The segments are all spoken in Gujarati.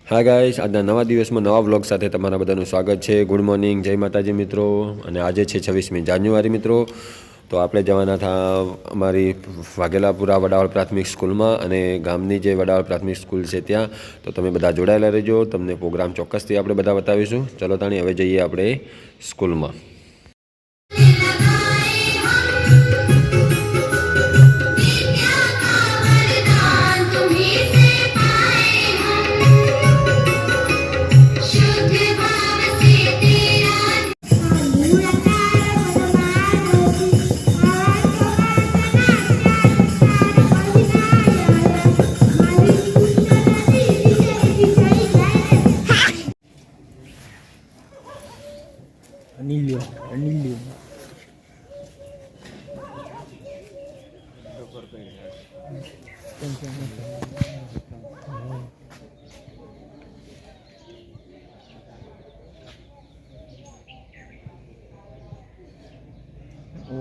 હા ગાઈસ, આજના નવા દિવસમાં નવા વ્લોગ સાથે તમારા બધાનું સ્વાગત છે. ગુડ મોર્નિંગ, જય માતાજી મિત્રો. અને આજે છે 26મી જાન્યુઆરી મિત્રો. તો આપણે જવાના હતા અમારી વાઘેલાપુરા વડાવળ પ્રાથમિક સ્કૂલમાં અને ગામની જે વડાવળ પ્રાથમિક સ્કૂલ છે ત્યાં. તો તમે બધા જોડાયેલા રહેજો, તમને પ્રોગ્રામ ચોક્કસથી આપણે બધા બતાવીશું. ચલો તાણી હવે જઈએ આપણે સ્કૂલમાં.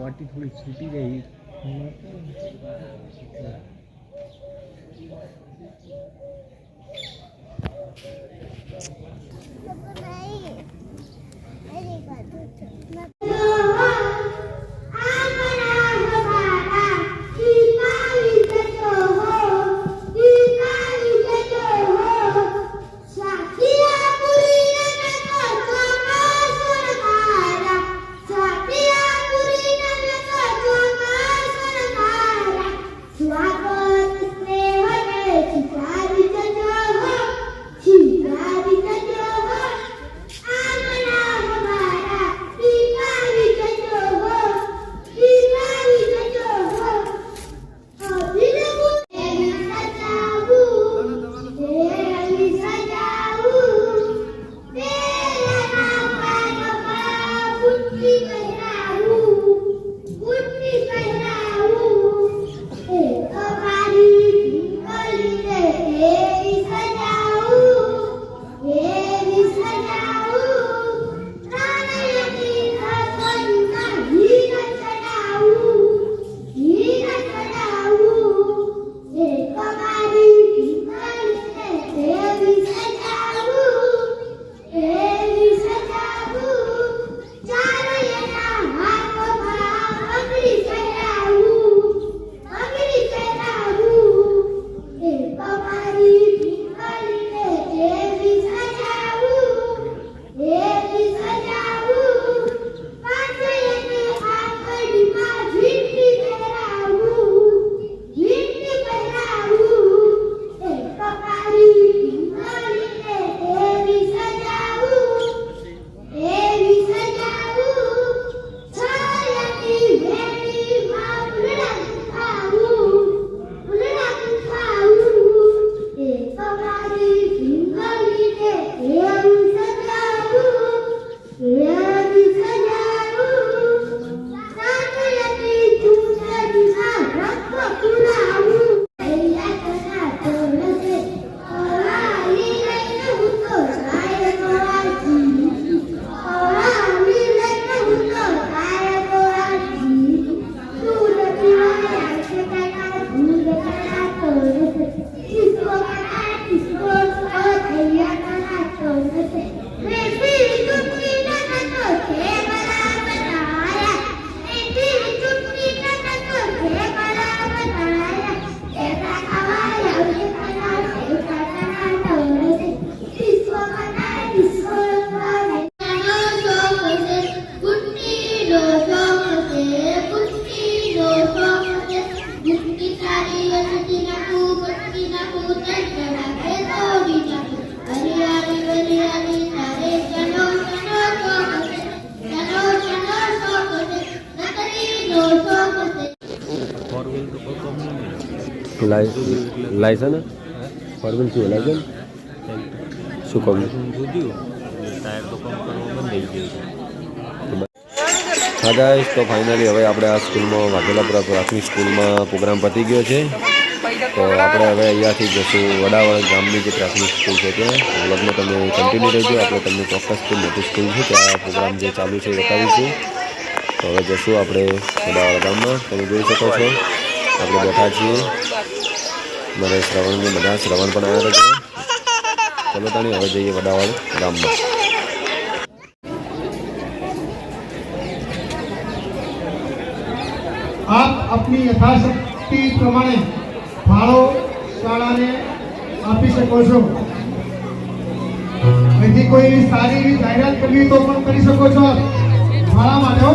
वाटी थोड़ी छूटी गई। લાયસન્સ ફોરવ્હીલ શું લાયસન્સ શું કહું હા ગાઈસ, તો ફાઇનલી હવે આપણે આ સ્કૂલમાં વાઘેલાપુરા પ્રાથમિક સ્કૂલમાં પ્રોગ્રામ પતી ગયો છે. તો આપણે હવે અહીંયાથી જશું વડાવળ ગામની જે પ્રાથમિક સ્કૂલ છે ત્યાં. વ્લોગમાં તમે કન્ટિન્યુ રહેજો. આપણે તમને ચોક્કસ મોટી સ્કૂલ છે ત્યાં પ્રોગ્રામ જે ચાલુ છે એ બતાવીશું. તો હવે જશું આપણે વડાવળ ગામમાં. તમે જોઈ શકો છો આપણે બેઠા છીએ. મારે શ્રવણને બધા શ્રવણ પણ આવ્યા હતા. તો ચલો તાણી હવે જઈએ વડાવાળ ગામમાં. આપ આપની યથાશક્તિ પ્રમાણે ફાળો શાળાને આપી શકો છો. અહીંથી કોઈ સારી એવી જાહેરાત કરવી તો પણ કરી શકો છો ફાળા માટે હો.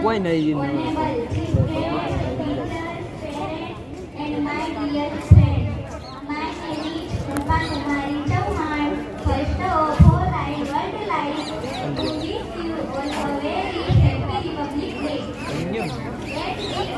કોઈ નહીં And my dear friend, my name is Rupa Kumari Chauhan. First of all, I would like to wish you all a very happy Republic Day. Let me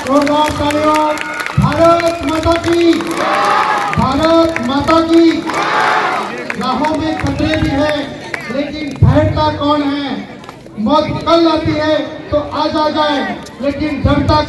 जोरदार तालियां। भारत माता की, भारत माता की। राहों में खतरे भी है, लेकिन ठहरता कौन है? मौत कल आती है तो आज आ जाए, लेकिन डरता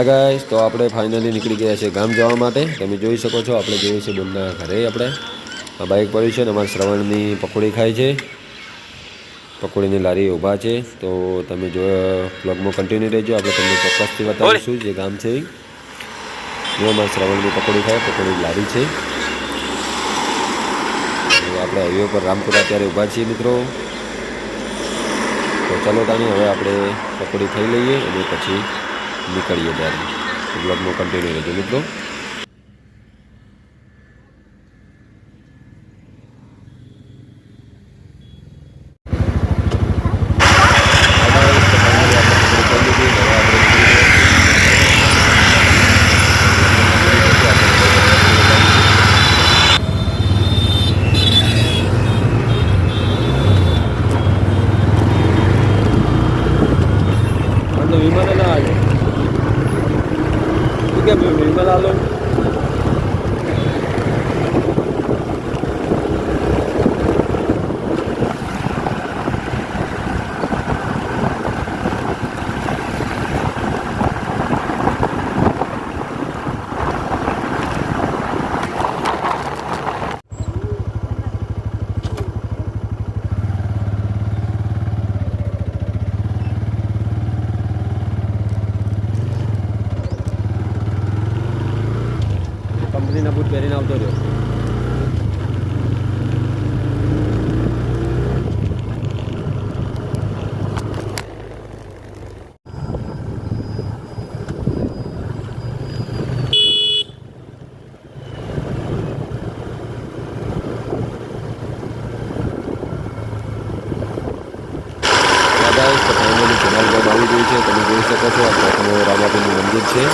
હા ગાઈસ, તો આપણે ફાઇનલી નીકળી ગયા છે ગામ જવા માટે. તમે જોઈ શકો છો, આપણે જઈએ છીએ બોનના ઘરે. આપણે આ બાઇક પડ્યું છે ને અમારા શ્રવણની પકોડી ખાય છે. પકોડીની લારી ઊભા છે. તો તમે જો બ્લોગમાં કન્ટિન્યુ રહેજો. આપણે તમને ચોક્કસથી બતાવીશું જે ગામ છે એ. જો અમારા શ્રવણની પકોડી ખાય, પકોડી લારી છે. આપણે હાઈવે પર રામપુરા અત્યારે ઊભા છીએ મિત્રો. તો ચાલો તાની હવે આપણે પકોડી ખાઈ લઈએ અને પછી નીકળીએ ત્યારે. બ્લોગમાં કન્ટિન્યુ રહેજો મિત્રો. વિમાન આલો તું કેમ વિમાન આલો કંપનીના બૂટ પહેરીને આવતો રહ્યો. તો ફાઇનલી જનાલ ગામ આવી ગયું છે. તમે જોઈ શકો છો આ પ્રથમ રામાપીરનું મંદિર છે.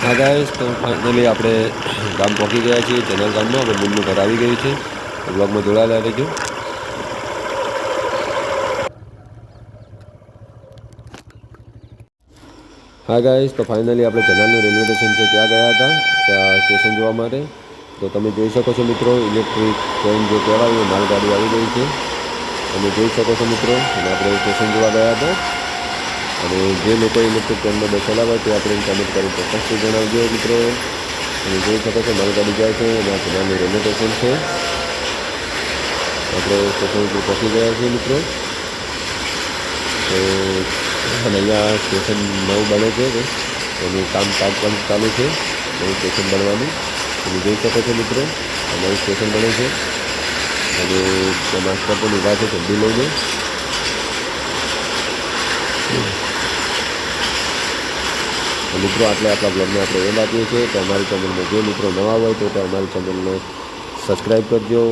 હા ગાઈસ, તો ફાઇનલી આપણે ગામ પહોંચી ગયા છીએ. જનરલ ગામમાં આપણે બૂનનું ઘર આવી ગયું છે. બ્લોગમાં જોડાયેલા રહેજો. હા ગાઈસ, તો ફાઇનલી આપણે જનાલનું રેલવે સ્ટેશન છે ત્યાં ગયા હતા, ત્યાં સ્ટેશન જોવા માટે. તો તમે જોઈ શકો છો મિત્રો, ઇલેક્ટ્રિક ટ્રેન જે કહેવાય એ માલગાડી આવી ગઈ છે. તમે જોઈ શકો છો મિત્રો, અને આપણે સ્ટેશન જોવા ગયા હતા. અને જે લોકો ઇલેક્ટ્રિક ટ્રેનમાં બેસેલા હોય તે આપણે કમેન્ટ કરી ચોક્કસથી જણાવજો મિત્રો. તમે જોઈ શકો છો માલગાડી જાય છે અને આ જનાલનું રેલવે સ્ટેશન છે. આપણે સ્ટેશન ઉપર પહોંચી ગયા છીએ મિત્રો. તો અને અહીંયા સ્ટેશન નવું બને છે, એનું કામ ચાલુ છે, નવું સ્ટેશન બનવાનું. તમે જોઈ શકો છો મિત્રો, નવું સ્ટેશન બને છે. અને ત્યાં માસ્ટર પણ ઊભા છે ઝંડી લઈને. મિત્રો આટલા બ્લોગને આપણે એન્ડ આપીએ છીએ. તો અમારી ચેનલમાં જે મિત્રો નવા હોય તો અમારી ચેનલને સબસ્ક્રાઈબ કરજો,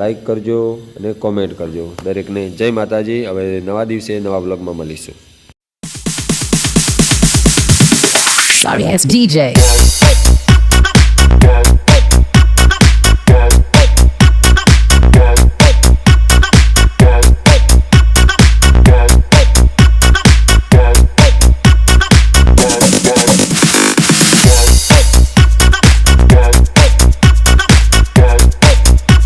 લાઈક કરજો અને કોમેન્ટ કરજો. દરેકને જય માતાજી. હવે નવા દિવસે નવા બ્લોગમાં મળીશું. Sorry, it's DJ.